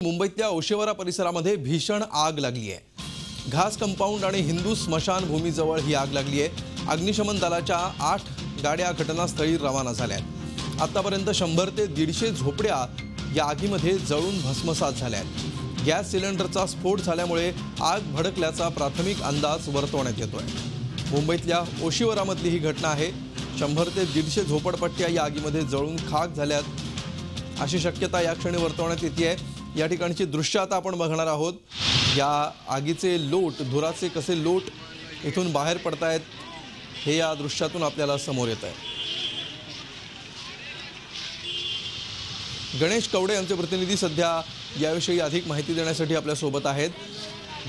मुंबईतल्या ओशेवारा परिसरामध्ये भीषण आग लागली आहे। घास कंपाऊंड आणि हिंदू स्मशानभूमीजवळ ही आग लागली आहे। अग्निशमन दलाच्या 8 गाड्या घटनास्थळी रवाना झाल्या आहेत। आतापर्यंत 100 ते 150 झोपड्या या आगीमध्ये जळून भस्मसात झाल्या आहेत। गॅस सिलेंडरचा स्फोट झाल्यामुळे आग भडकल्याचा प्राथमिक अंदाज वर्तवण्यात येतोय। मुंबईतल्या ओशिवरामधली ही घटना आहे। 100 ते 150 झोपडपट्ट्या या आगीमध्ये जळून खाक झाल्यात अशी शक्यता या क्षणी वर्तवण्यात येते। या ठिकाणची दृश्य आता आपण बघणार आहोत। या आगीचे लोट, धुराचे कसे लोट इथून बाहेर पडतायत हे या दृश्यातून आपल्याला समोर येत आहे। गणेश कवडे यांचे प्रतिनिधी सध्या याविषयी अधिक माहिती देण्यासाठी आपल्या सोबत आहेत।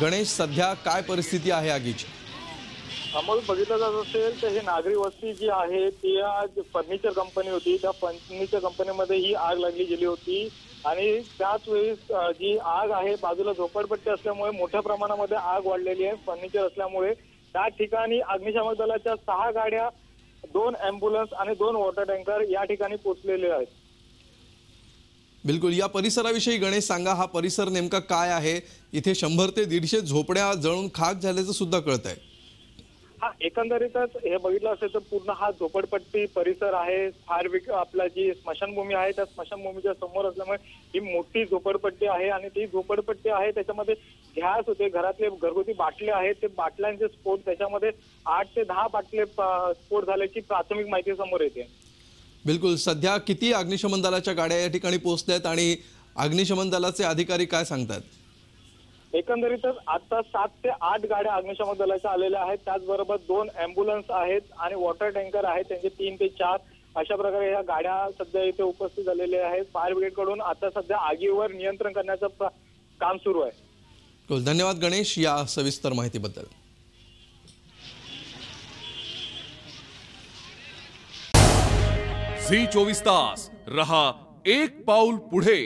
गणेश, सध्या काय परिस्थिती आहे आगीची? अमोल, बघितलं जात असेल तर ही नागरी वस्ती जी आहे ती आज फर्निचर कंपनी होती। त्या फर्निचर कंपनीमध्ये ही आग लागली गेली होती आणि त्याच वेळेस जी आग आहे बाजूला झोपडपट्टी असल्यामुळे मोठ्या प्रमाणामध्ये आग वाढलेली आहे। फर्निचर असल्यामुळे त्या ठिकाणी अग्निशमन दलाच्या 6 गाड्या, 2 ॲम्ब्युलन्स आणि 2 वॉटर टँकर या ठिकाणी पोहोचलेले आहेत। बिलकुल, या परिसराविषयी गणेश सांगा, हा परिसर नेमका काय आहे? इथे 100 ते 150 झोपड्या जळून खाक झाल्याचं सुद्धा कळतंय। हा, एकंदरीतच हे बघितलं असेल तर पूर्ण हा झोपडपट्टी परिसर आहे। आपला जी स्मशानभूमी आहे त्या स्मशानभूमीच्या समोर असल्यामुळे ही मोठी झोपडपट्टी आहे आणि ती झोपडपट्टी आहे त्याच्यामध्ये गॅस होते, घरातले घरगुती बाटले आहेत, ते बाटल्यांचे स्फोट, त्याच्यामध्ये 8 ते 10 बाटले स्फोट झाल्याची प्राथमिक माहिती समोर येते। बिलकुल, सध्या किती अग्निशमन दलाच्या गाड्या या ठिकाणी पोहोचल्यात आणि अग्निशमन दलाचे अधिकारी काय सांगतात? एकंदरीतच आता 7 ते 8 गाड्या अग्निशमन दलाच्या आलेल्या आहेत। त्याचबरोबर 2 ॲम्ब्युलन्स आहेत आणि वॉटर टँकर आहेत, त्यांचे 3 ते 4 अशा प्रकारे या गाड्या सध्या इथे उपस्थित झालेल्या आहेत। फायर ब्रिगेडकडून आता सध्या आगीवर नियंत्रण करण्याचं काम सुरू आहे। धन्यवाद गणेश या सविस्तर माहितीबद्दल। झी 24 तास रहा एक पाऊल पुढे।